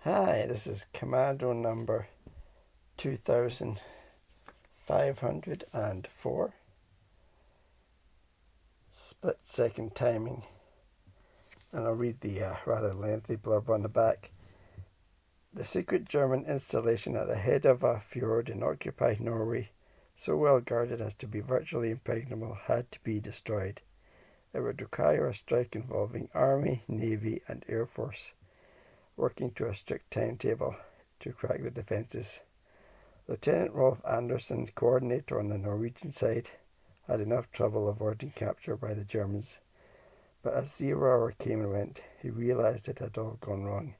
Hi, this is Commando number 2504. Split second timing. And I'll read the rather lengthy blurb on the back. The secret German installation at the head of a fjord in occupied Norway, so well guarded as to be virtually impregnable, had to be destroyed. It would require a strike involving Army, Navy, and Air Force, working to a strict timetable to crack the defences. Lieutenant Rolf Anderson, coordinator on the Norwegian side, had enough trouble avoiding capture by the Germans, but as 0 hour came and went, he realised it had all gone wrong,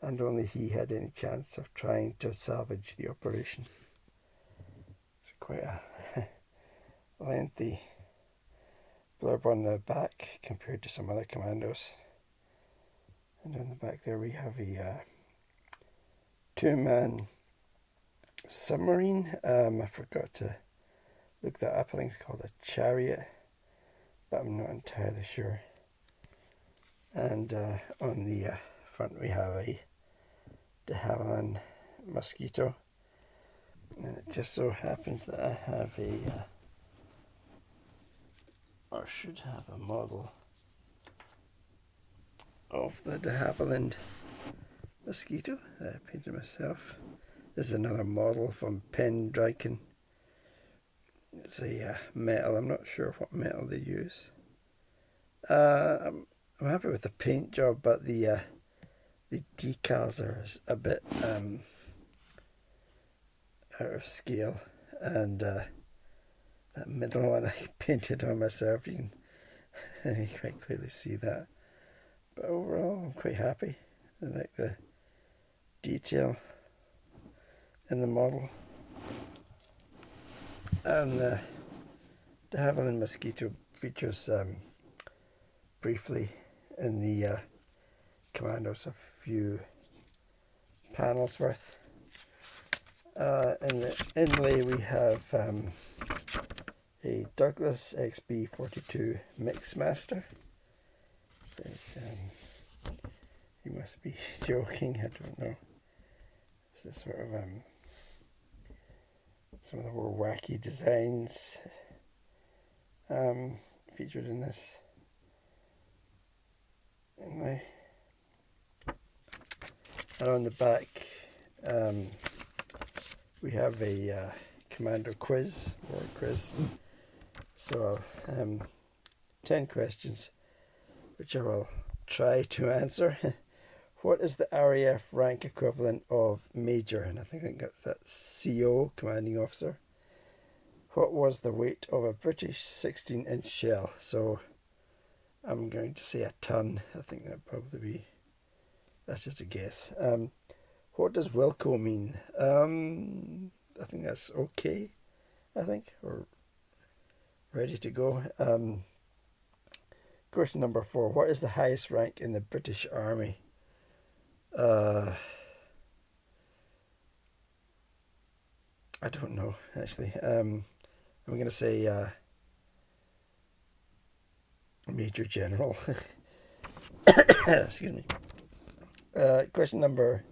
and only he had any chance of trying to salvage the operation. It's quite a lengthy blurb on the back compared to some other commandos. And on the back there we have a two-man submarine. I forgot to look that up. I think it's called a chariot, but I'm not entirely sure. And on the front we have a de Havilland Mosquito, and it just so happens that I have or should have a model of the de Havilland Mosquito that I painted myself. This is another model from Pendragon. It's a metal. I'm not sure what metal they use. I'm happy with the paint job, but the decals are a bit out of scale, and that middle one I painted on myself. You can quite clearly see that. But overall, I'm quite happy. I like the detail in the model. And the de Havilland Mosquito features briefly in the Commandos, a few panels worth. In the inlay we have a Douglas XB42 Mixmaster. Says, you must be joking, I don't know. It's this sort of some of the more wacky designs featured in this inlay. And on the back we have a Commando quiz, word quiz. So 10 questions which I will try to answer. What is the RAF rank equivalent of Major? And I think that's CO, Commanding Officer. What was the weight of a British 16-inch shell? So I'm going to say a ton. I think that'd probably be, that's just a guess. What does Wilco mean? I think that's okay, or ready to go. Question number 4. What is the highest rank in the British Army? I don't know, actually. I'm going to say Major General. Excuse me. Question number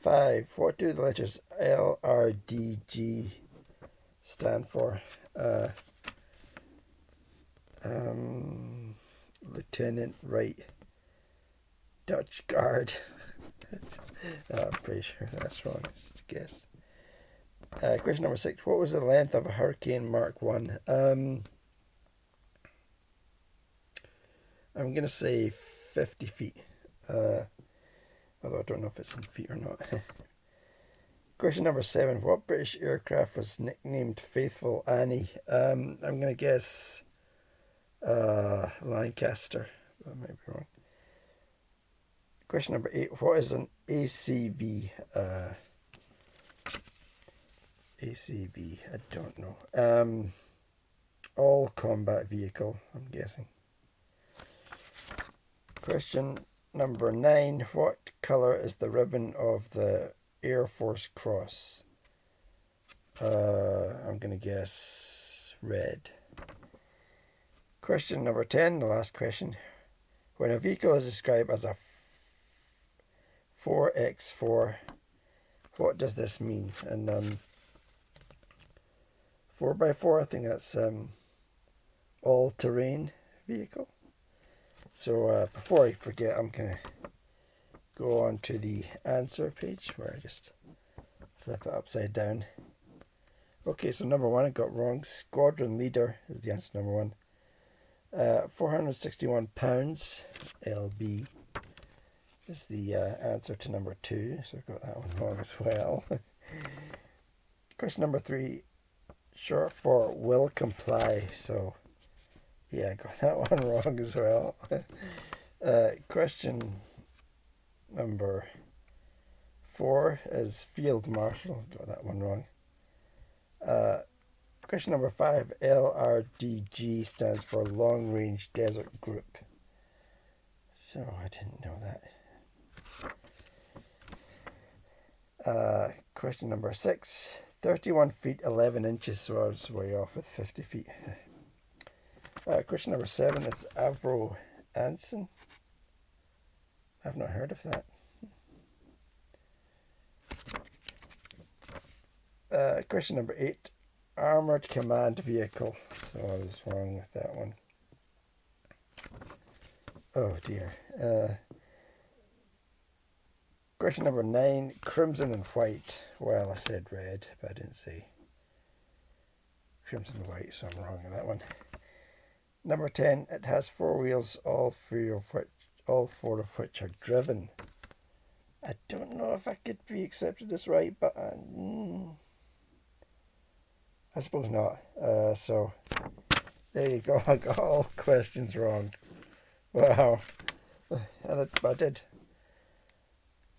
5. What do the letters LRDG stand for? Lieutenant Wright, Dutch Guard. I'm pretty sure that's wrong. Just a guess. Question number 6. What was the length of a Hurricane Mark 1? I'm going to say 50 feet. Although I don't know if it's in feet or not. Question number 7. What British aircraft was nicknamed Faithful Annie? I'm going to guess Lancaster. That might be wrong. Question number 8. What is an ACV? ACV, I don't know. All combat vehicle, I'm guessing. Question number 9. What colour is the ribbon of the Air Force Cross? I'm going to guess red. Question number 10, the last question. When a vehicle is described as a 4x4. What does this mean? And 4x4, I think that's all-terrain vehicle. So before I forget, I'm going to go on to the answer page where I just flip it upside down. Okay, so number one I got wrong. Squadron leader is the answer to number one. 461 pounds, LB, is the answer to number two. So I got that one wrong as well. Question number three, short for will comply. So yeah, I got that one wrong as well. Question number four is field marshal. Got that one wrong. Question number five, LRDG stands for Long Range Desert Group. So I didn't know that. Question number six, 31 feet 11 inches, so I was way off with 50 feet. Question number seven is Avro Anson. I've not heard of that. Question number eight, armored command vehicle. So I was wrong with that one. Oh dear. Question number nine, crimson and white. Well, I said red, but I didn't say crimson and white, so I'm wrong on that one. Number 10, it has four wheels, all four of which are driven. I don't know if I could be accepted as right, but I suppose not. So there you go. I got all questions wrong. Wow. I did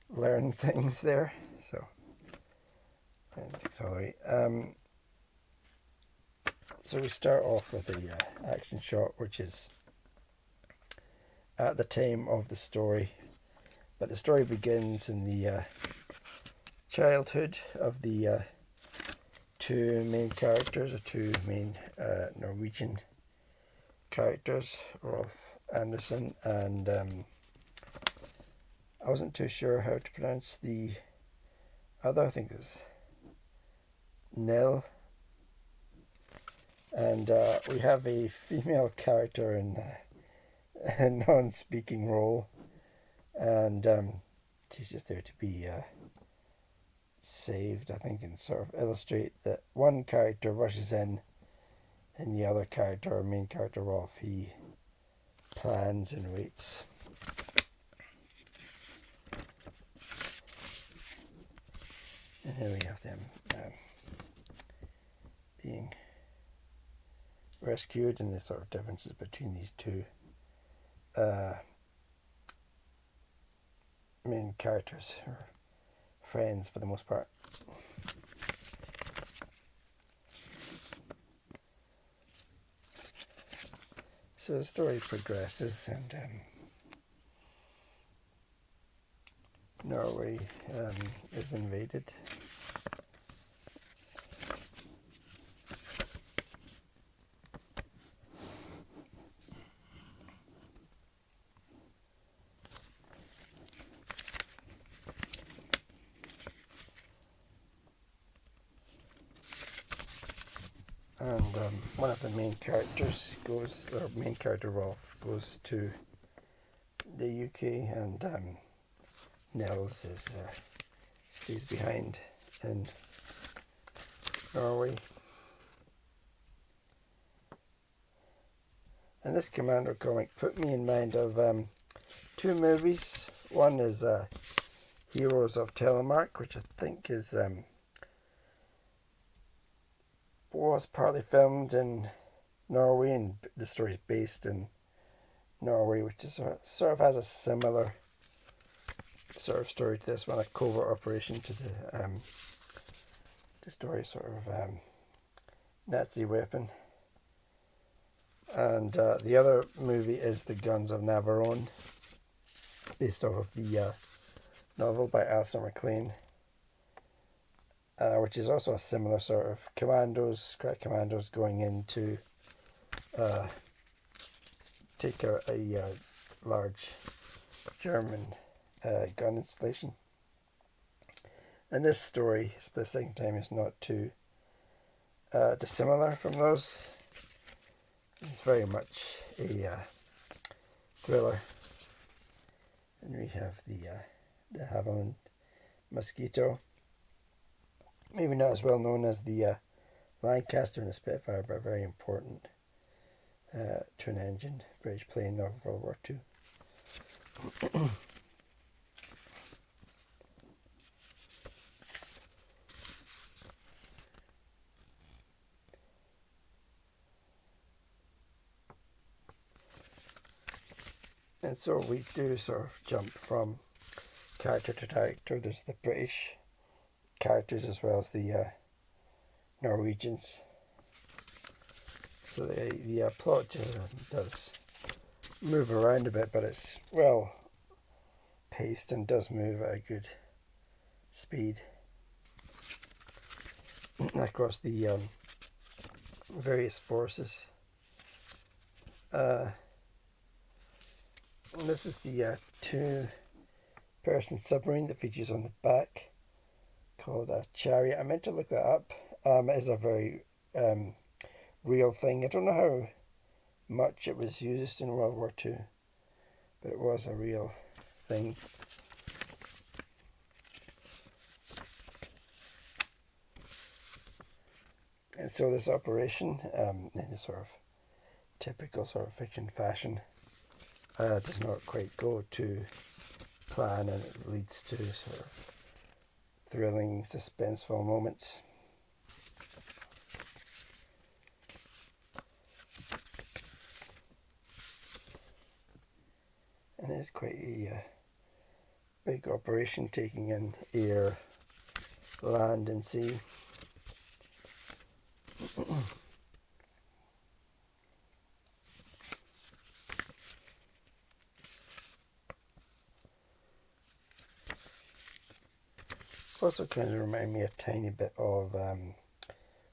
learn things there. So I think it's all right. So we start off with the action shot, which is at the time of the story. But the story begins in the childhood of the two main characters, or two main Norwegian characters, Rolf Anderson and I wasn't too sure how to pronounce the other. I think it was Nell. And we have a female character in a non-speaking role, and she's just there to be saved, I think, and sort of illustrate that one character rushes in, and the other character, our main character Rolf, he plans and waits. And here we have them being rescued, and the sort of differences between these two main characters, or friends for the most part. So the story progresses, and Norway is invaded. And one of the main characters main character Rolf goes to the UK, and Nels stays behind in Norway. And this Commando comic put me in mind of two movies. One is Heroes of Telemark, which I think is was partly filmed in Norway, and the story is based in Norway, which is sort of has a similar sort of story to this one, a covert operation to the story, sort of Nazi weapon. And the other movie is The Guns of Navarone, based off of the novel by Alistair MacLean, which is also a similar sort of crack commandos going in to take a large German gun installation. And this story, Split Second Time, is not too dissimilar from those. It's very much a thriller. And we have the Havilland Mosquito. Maybe not as well known as the Lancaster and the Spitfire, but very important twin engine British plane of World War II. And so we do sort of jump from character to character. There's the British characters as well as the Norwegians. So the plot does move around a bit, but it's well paced and does move at a good speed across the various forces. And this is the two-person submarine that features on the back, called a Chariot. I meant to look that up. It is a very real thing. I don't know how much it was used in World War II, but it was a real thing. And so this operation, in a sort of typical sort of fiction fashion, does not quite go to plan, and it leads to sort of thrilling, suspenseful moments. And it's quite a big operation, taking in air, land and sea. Also kind of remind me a tiny bit of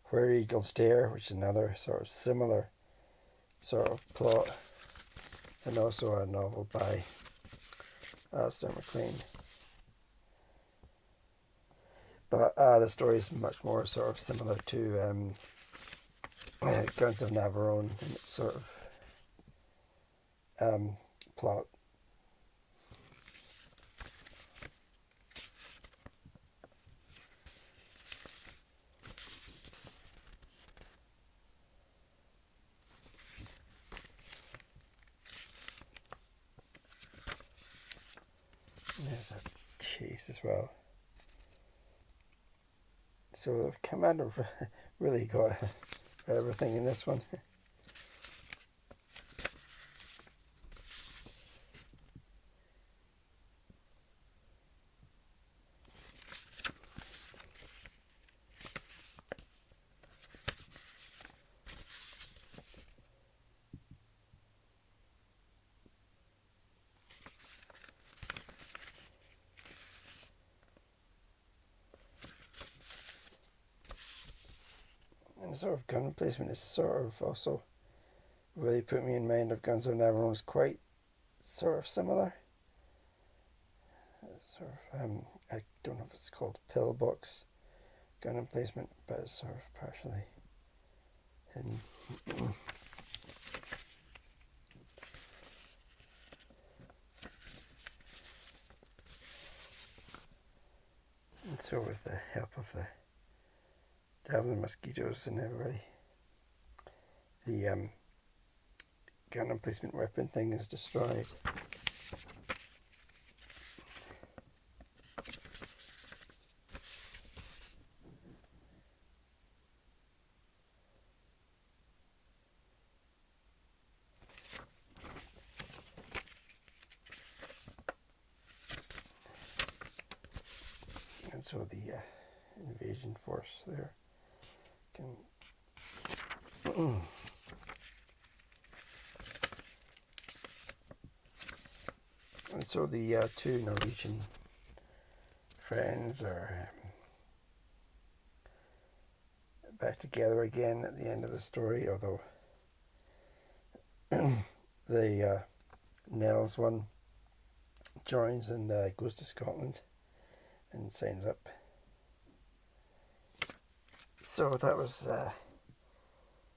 Where Eagles Dare, which is another sort of similar sort of plot, and also a novel by Alistair MacLean. But the story is much more sort of similar to Guns of Navarone in its sort of plot. There's a chase as well. So Commando really got everything in this one. And the sort of gun placement is sort of also really put me in mind of Guns of Navarone. Is quite sort of similar. Sort of I don't know if it's called pillbox gun emplacement, but it's sort of partially hidden. And so with the help of the Havilland Mosquitoes and everybody, the gun emplacement weapon thing is destroyed. And so the invasion force there can and so the two Norwegian friends are back together again at the end of the story, although the Nels one joins and goes to Scotland and signs up. So that was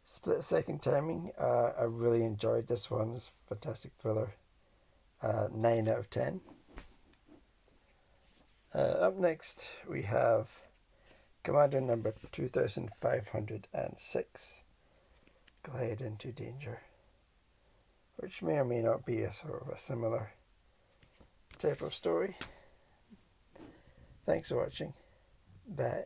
Split Second Timing. I really enjoyed this one. It's a fantastic thriller. 9 out of 10. Up next we have Commando number 2506, Glide into Danger, which may or may not be a sort of a similar type of story. Thanks for watching. Bye.